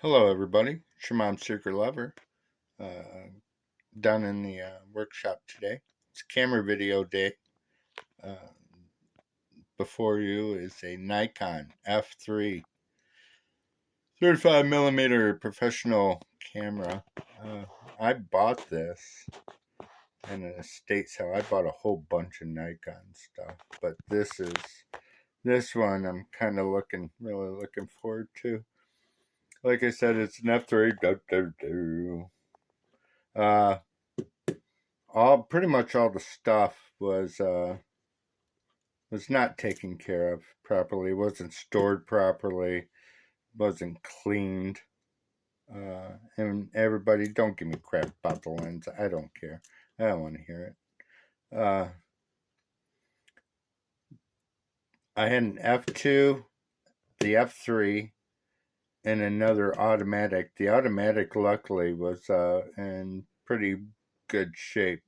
Hello, everybody. It's your mom's secret lover. Down in the workshop today. It's camera video day. Uh, Before you is a Nikon F3 35 millimeter professional camera. I bought this in an estate sale. I bought a whole bunch of Nikon stuff, but this one I'm kind of really looking forward to. Like I said, it's an F3. Uh, Pretty much all the stuff was not taken care of properly, wasn't stored properly, wasn't cleaned. And everybody, don't give me crap about the lens. I don't care. I don't want to hear it. I had an F2, the F3, and another automatic. The automatic, luckily, was in pretty good shape,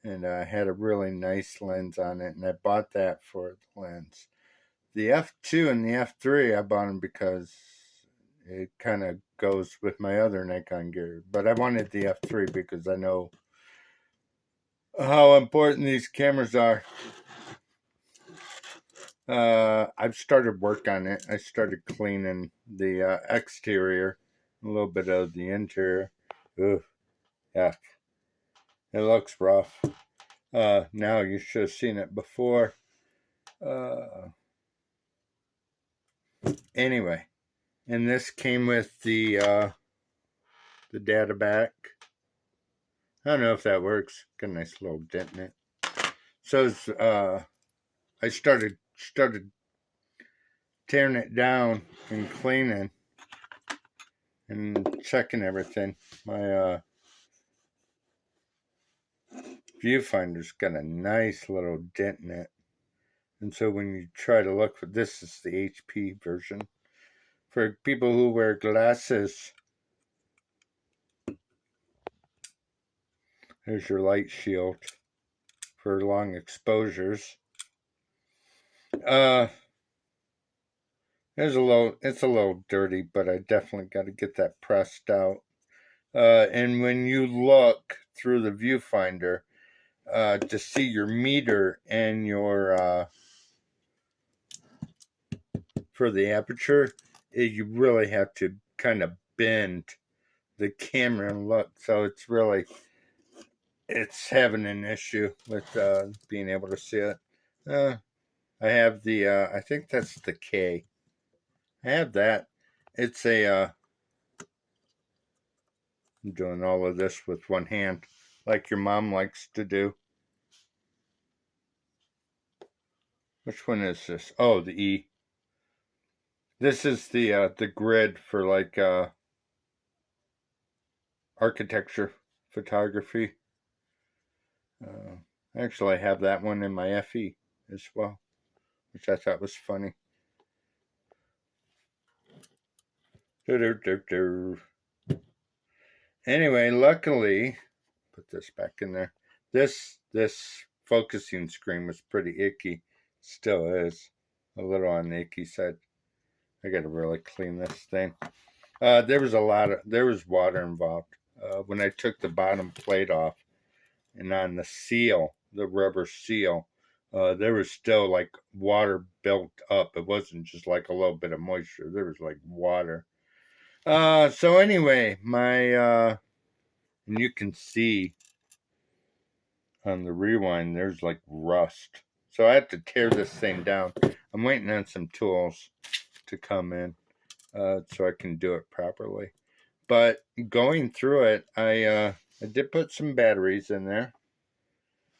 and I had a really nice lens on it, and I bought that for the lens. The F2 and the F3, I bought them because it kind of goes with my other Nikon gear. But I wanted the F3 because I know how important these cameras are. I've started work on it. I started cleaning the exterior, a little bit of the interior. Ugh, yuck. It looks rough. Now you should have seen it before. Anyway, and this came with the data back. I don't know if that works. Got a nice little dent in it. So I started tearing it down and cleaning and checking everything. My viewfinder's got a nice little dent in it. And so when you try to look for this, is the HP version. For people who wear glasses, there's your light shield for long exposures. It's a little dirty, but I definitely got to get that pressed out. And when you look through the viewfinder to see your meter and your for the aperture, you really have to kind of bend the camera and look. So it's having an issue with being able to see it. I have the I think that's the K. I have that. It's a I'm doing all of this with one hand, like your mom likes to do. Which one is this? Oh, the E. This is the grid for like architecture photography. Actually, I have that one in my FE as well, which I thought was funny. Anyway, luckily, put this back in there. This focusing screen was pretty icky. Still is a little on the icky side. I got to really clean this thing. There was water involved when I took the bottom plate off, and on the seal, the rubber seal, there was still like water built up. It wasn't just like a little bit of moisture. There was like water. So anyway, and you can see on the rewind, there's like rust. So I have to tear this thing down. I'm waiting on some tools to come in so I can do it properly. But going through it, I did put some batteries in there.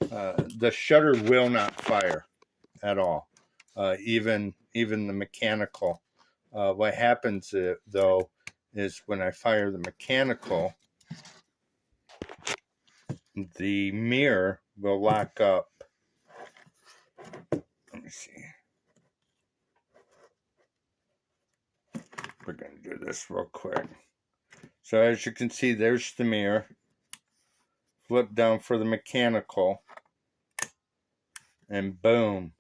The shutter will not fire at all, even the mechanical. What happens though is when I fire the mechanical, the mirror will lock up. Let me see. We're going to do this real quick. So as you can see, there's the mirror. Flip down for the mechanical. And boom.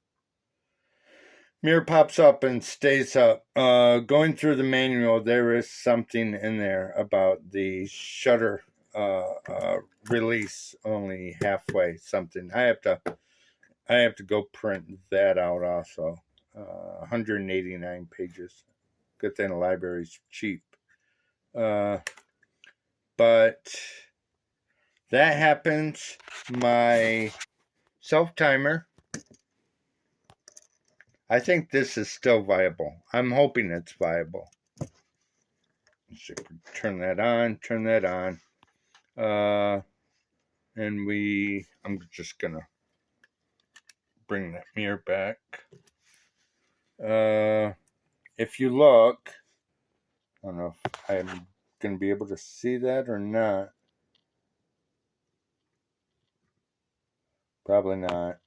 mirror pops up and stays up. Going through the manual, there is something in there about the shutter release only halfway something. I have to go print that out also. 189 pages. Good thing the library's cheap. But that happens. My self-timer, I think this is still viable. I'm hoping it's viable. Let's see, turn that on. And I'm just gonna bring that mirror back. If you look, I don't know if I'm gonna be able to see that or not. Probably not.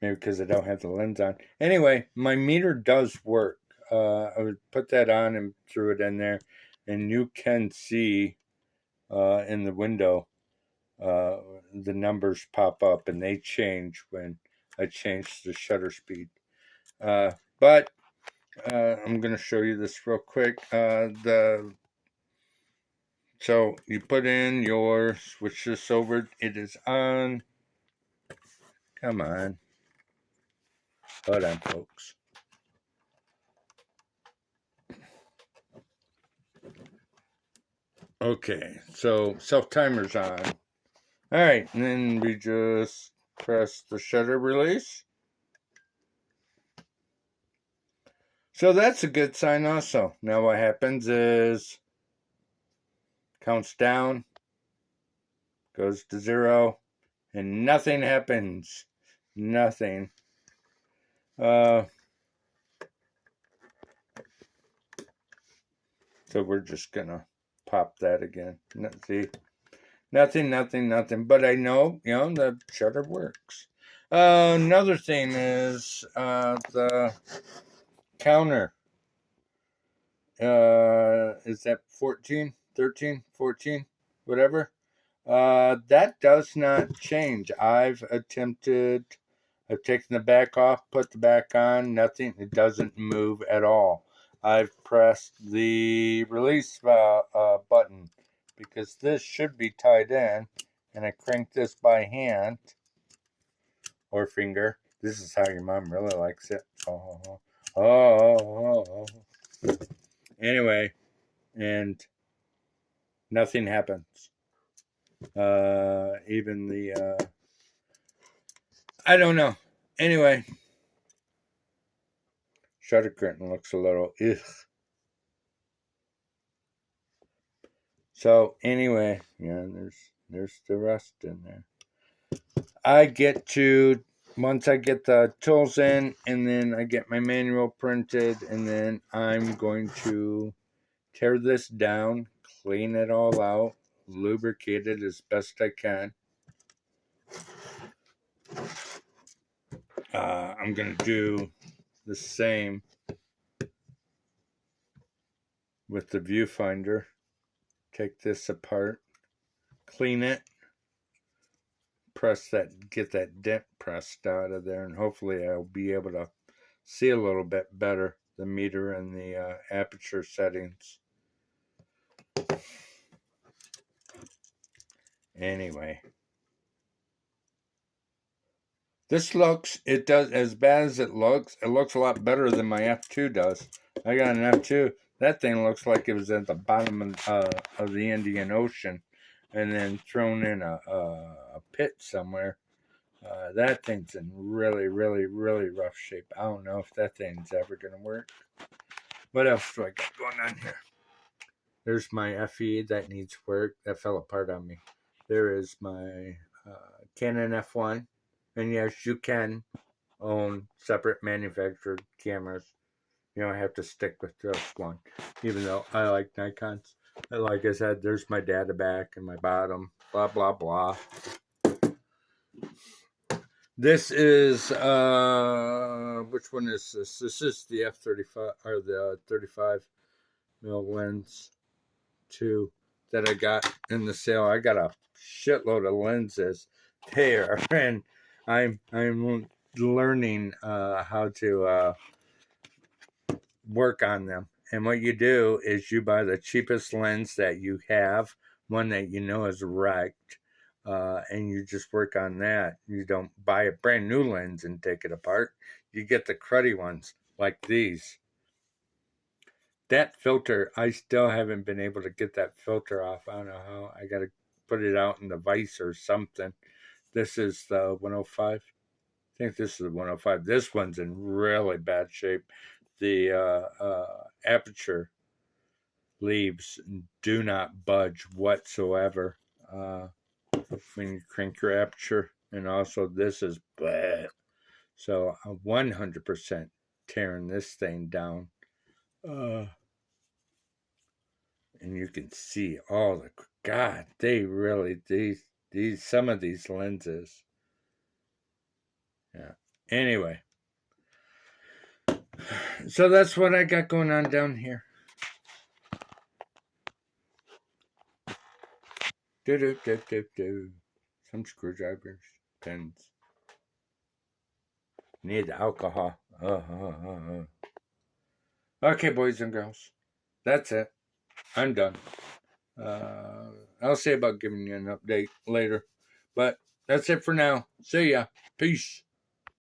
Maybe because I don't have the lens on. Anyway, my meter does work. I would put that on and threw it in there, and you can see in the window the numbers pop up, and they change when I change the shutter speed. But I'm going to show you this real quick. So you put in your, switch this over. It is on. Come on. Hold on, folks. Okay, so self-timer's on. All right, and then we just press the shutter release. So that's a good sign also. Now what happens is counts down, goes to 0, and nothing happens. Nothing. So we're just gonna pop that again. See, nothing. But I know, the shutter works. Another thing is the counter. Is that 14, 13, 14, whatever? That does not change. I've taken the back off, put the back on, nothing. It doesn't move at all. I've pressed the release button because this should be tied in, and I crank this by hand or finger. This is how your mom really likes it. Anyway, and nothing happens. Even the I don't know. Anyway, shutter curtain looks a little ugh. So anyway, yeah, there's the rest in there. Once I get the tools in, and then I get my manual printed, and then I'm going to tear this down, clean it all out, lubricate it as best I can. I'm going to do the same with the viewfinder. Take this apart, clean it, get that dent pressed out of there, and hopefully I'll be able to see a little bit better the meter and the aperture settings. Anyway, it does, as bad as it looks a lot better than my F2 does. I got an F2. That thing looks like it was at the bottom of the Indian Ocean and then thrown in a pit somewhere. That thing's in really, really, really rough shape. I don't know if that thing's ever going to work. What else do I got going on here? There's my FE that needs work. That fell apart on me. There is my Canon F1. And yes, you can own separate manufactured cameras. You don't have to stick with just one. Even though I like Nikons. Like I said, there's my data back and my bottom. Blah, blah, blah. This is, which one is this? This is the F35, or the 35 mil lens 2 that I got in the sale. I got a shitload of lenses. there, and I'm learning how to work on them. And what you do is you buy the cheapest lens that you have, one that you know is wrecked, and you just work on that. You don't buy a brand new lens and take it apart. You get the cruddy ones like these. That filter, I still haven't been able to get that filter off. I don't know how. I got to put it out in the vise or something. This is the 105. I think this is the 105. This one's in really bad shape. The aperture leaves do not budge whatsoever when you crank your aperture. And also this is bad. So I'm 100% tearing this thing down. And you can see all the, God, they really, these, some of these lenses. Yeah. Anyway. So that's what I got going on down here. Some screwdrivers, pens. Need the alcohol. Okay, boys and girls. That's it. I'm done. I'll say about giving you an update later. But that's it for now. See ya. Peace.